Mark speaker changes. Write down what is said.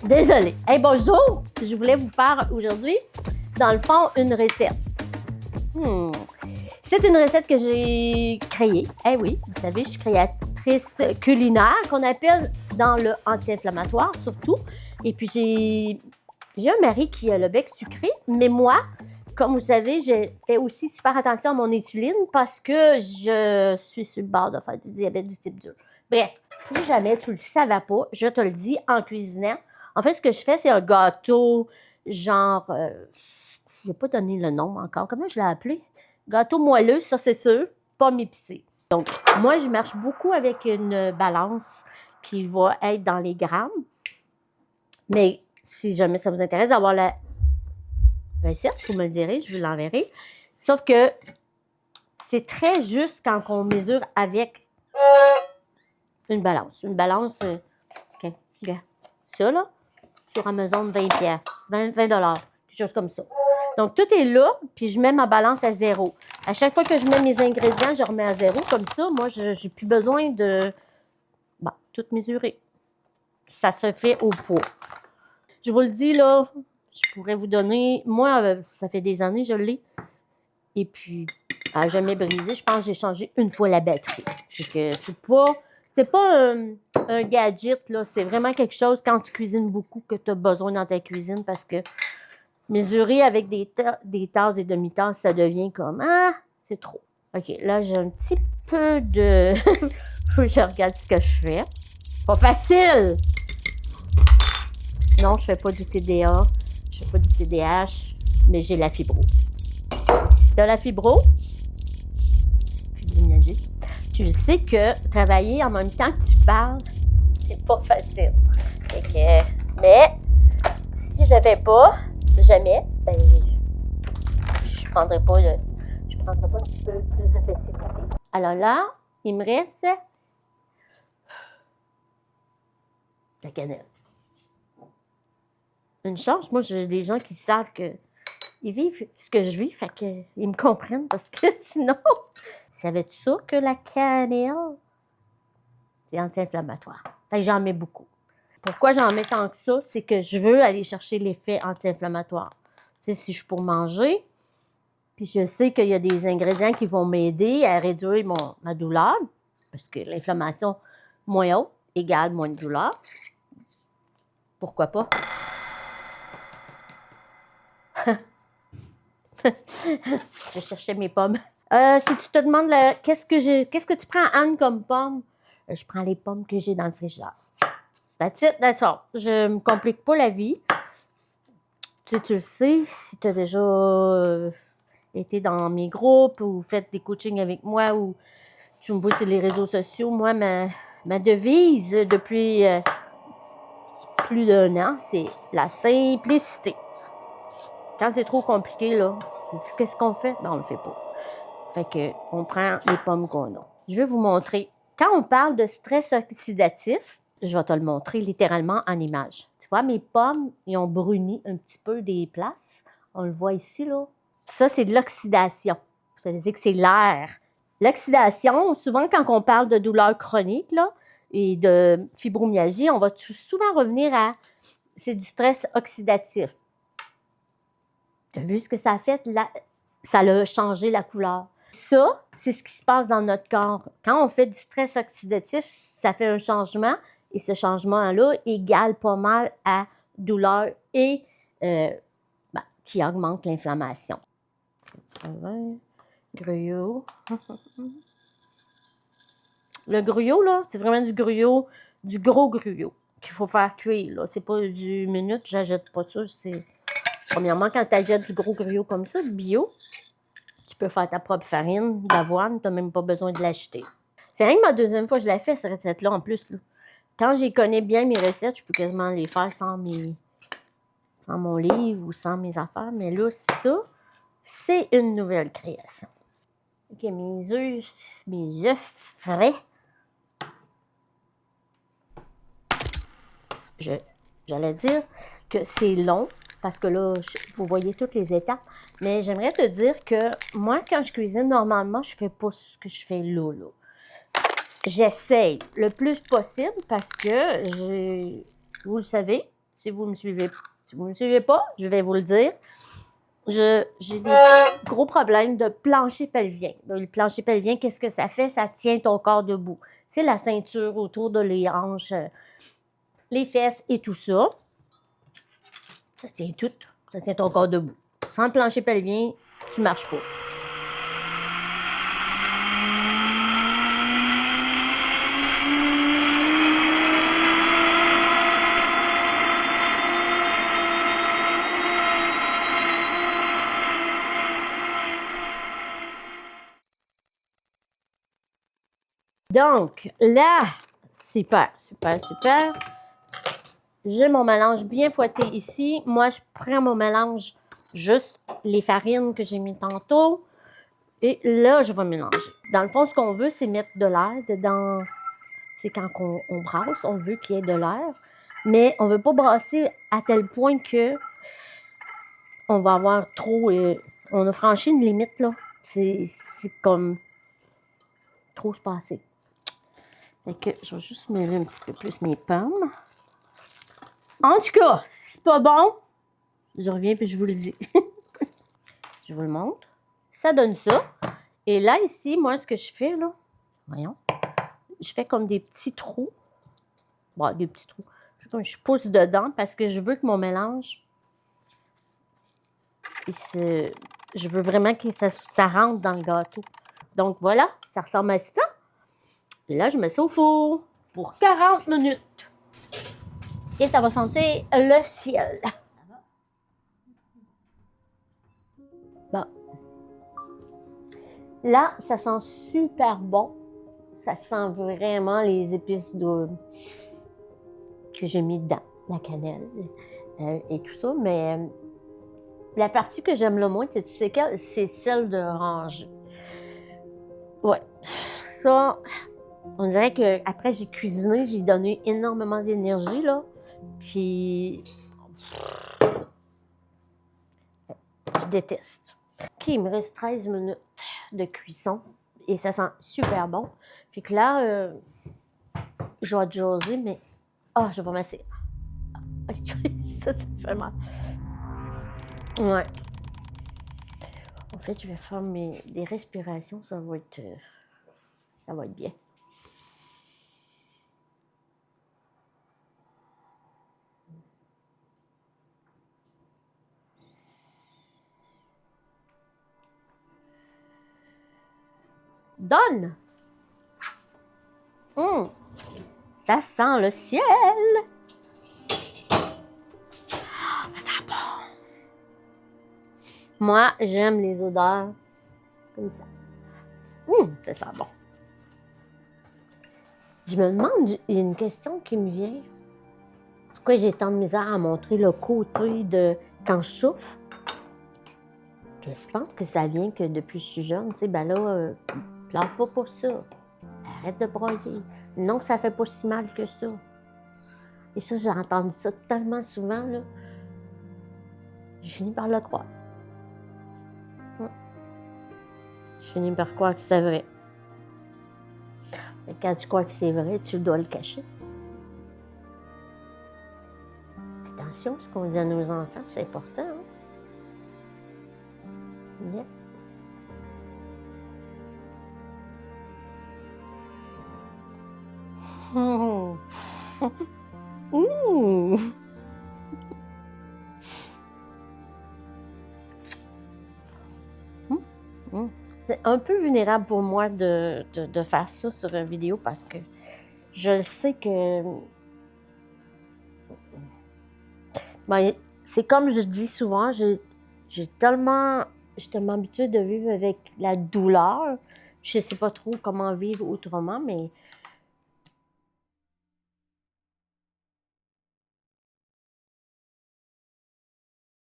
Speaker 1: Désolée. Hey, bonjour! Je voulais vous faire aujourd'hui, dans le fond, une recette. C'est une recette que j'ai créée. Eh oui, vous savez, je suis créatrice culinaire, qu'on appelle dans le anti-inflammatoire, surtout. Et puis, j'ai un mari qui a le bec sucré, mais moi, comme vous savez, j'ai fait aussi super attention à mon insuline parce que je suis sur le bord de faire du diabète du type 2. Bref, si jamais tu le savais pas, je te le dis en cuisinant. En fait, ce que je fais, c'est un gâteau genre... je ne vais pas donner le nom encore. Comment je l'ai appelé? Gâteau moelleux, ça c'est sûr, pomme épicée. Donc, moi, je marche beaucoup avec une balance qui va être dans les grammes. Mais si jamais ça vous intéresse d'avoir la recette, vous me le direz, je vous l'enverrai. Sauf que c'est très juste quand on mesure avec une balance. Une balance, okay, ça là, sur Amazon, 20 $, quelque chose comme ça. Donc, tout est là, puis je mets ma balance à 0. À chaque fois que je mets mes ingrédients, je remets à 0. Comme ça, moi, je n'ai plus besoin de tout mesurer. Ça se fait au poids. Je vous le dis, là, je pourrais vous donner... Moi, ça fait des années, je l'ai. Et puis, elle n'a jamais brisé. Je pense que j'ai changé une fois la batterie. C'est pas un gadget, là. C'est vraiment quelque chose, quand tu cuisines beaucoup, que tu as besoin dans ta cuisine parce que mesurer avec des tasses et demi-tasses, ça devient comme, c'est trop. OK, là, j'ai un petit peu de... Faut que je regarde ce que je fais. Pas facile! Non, je fais pas du TDA, je fais pas du TDAH, mais j'ai la fibro. Si tu as la fibro, tu sais que travailler en même temps que tu parles, c'est pas facile. Mais si je le fais pas, jamais, ben, je prendrai pas un petit peu plus de facilité. Alors là, il me reste la cannelle. Une chance, moi, j'ai des gens qui savent que ils vivent ce que je vis, fait qu'ils me comprennent parce que sinon, savais-tu ça que la cannelle, c'est anti-inflammatoire? Fait que j'en mets beaucoup. Pourquoi j'en mets tant que ça? C'est que je veux aller chercher l'effet anti-inflammatoire. Tu sais, si je suis pour manger, puis je sais qu'il y a des ingrédients qui vont m'aider à réduire ma douleur, parce que l'inflammation moins haute égale moins de douleur. Pourquoi pas? Je cherchais mes pommes. Si tu te demandes qu'est-ce que tu prends, Anne, comme pomme? Je prends les pommes que j'ai dans le frigidaire. That's it, that's all. Je me complique pas la vie. Tu le sais, si tu as déjà été dans mes groupes ou fait des coachings avec moi ou tu me vois sur les réseaux sociaux, moi, ma devise depuis plus d'un an, c'est la simplicité. Quand c'est trop compliqué, là, qu'est-ce qu'on fait? Ben, on le fait pas. Fait que, on prend les pommes qu'on a. Je vais vous montrer. Quand on parle de stress oxydatif, je vais te le montrer littéralement en image. Tu vois, mes pommes, ils ont bruni un petit peu des places. On le voit ici, là. Ça, c'est de l'oxydation. Ça veut dire que c'est l'air. L'oxydation, souvent, quand on parle de douleur chronique, là, et de fibromyalgie, on va souvent revenir à... C'est du stress oxydatif. Tu as vu ce que ça a fait? Ça a changé la couleur. Ça, c'est ce qui se passe dans notre corps. Quand on fait du stress oxydatif, ça fait un changement et ce changement-là égale pas mal à douleur et qui augmente l'inflammation. Gruyot. Le gruyot, là, c'est vraiment du gruyot, du gros gruyot qu'il faut faire cuire. Là. C'est pas du minute, j'achète pas ça. Premièrement, quand tu achètes du gros gruyot comme ça, bio, tu peux faire ta propre farine d'avoine, tu n'as même pas besoin de l'acheter. C'est rien que ma deuxième fois que je la fais, cette recette-là, en plus. Là. Quand je connais bien mes recettes, je peux quasiment les faire sans mon livre ou sans mes affaires. Mais là, ça, c'est une nouvelle création. OK, mes œufs frais. J'allais dire que c'est long parce que là, vous voyez toutes les étapes. Mais j'aimerais te dire que moi, quand je cuisine, normalement, je fais pas ce que je fais là. J'essaye le plus possible parce que, vous le savez, si vous me suivez pas, je vais vous le dire. J'ai des gros problèmes de plancher pelvien. Le plancher pelvien, qu'est-ce que ça fait? Ça tient ton corps debout. C'est la ceinture autour de les hanches, les fesses et tout ça. Ça tient tout. Ça tient ton corps debout. Sans le plancher pelvien, tu marches pas. Donc, là, super. J'ai mon mélange bien fouetté ici. Moi, je prends mon mélange, juste les farines que j'ai mis tantôt. Et là, je vais mélanger. Dans le fond, ce qu'on veut, c'est mettre de l'air dedans. C'est quand on brasse, on veut qu'il y ait de l'air. Mais on ne veut pas brasser à tel point que on va avoir trop... on a franchi une limite, là. C'est comme trop se passer. Fait que je vais juste mêler un petit peu plus mes pommes. En tout cas, si c'est pas bon, je reviens puis je vous le dis. Je vous le montre. Ça donne ça. Et là, ici, moi, ce que je fais, là, voyons, je fais comme des petits trous. Bon, des petits trous. Je pousse dedans parce que je veux que mon mélange, je veux vraiment que ça rentre dans le gâteau. Donc, voilà, ça ressemble à ça. Et là, je mets ça au four pour 40 minutes. Et ça va sentir le ciel. Bon. Là, ça sent super bon. Ça sent vraiment les épices que j'ai mis dedans. La cannelle et tout ça. Mais la partie que j'aime le moins, tu sais quelle? C'est celle d'orange. Ouais. Ça, on dirait qu'après j'ai cuisiné, j'ai donné énormément d'énergie, là. Puis, je déteste. OK, il me reste 13 minutes de cuisson et ça sent super bon. Puis que là, je vais jaser, mais... Ah, je vais m'asseoir. Ça fait mal. Ouais. En fait, je vais faire des respirations, ça va être bien. Donne! Ça sent le ciel! Ça sent bon! Moi, j'aime les odeurs comme ça. Ça sent bon. Je me demande, il y a une question qui me vient. Pourquoi j'ai tant de misère à montrer le côté de quand je souffle? Je pense que ça vient que depuis que je suis jeune, tu sais, ben là, pleure pas pour ça. Arrête de broyer. Non, ça fait pas si mal que ça. Et ça, j'ai entendu ça tellement souvent, là. Je finis par le croire. Je finis par croire que c'est vrai. Mais quand tu crois que c'est vrai, tu dois le cacher. Attention, ce qu'on dit à nos enfants, c'est important. Hein? Bien. C'est un peu vulnérable pour moi de faire ça sur une vidéo parce que je sais que... Ben, c'est comme je dis souvent, je suis tellement habituée de vivre avec la douleur. Je ne sais pas trop comment vivre autrement, mais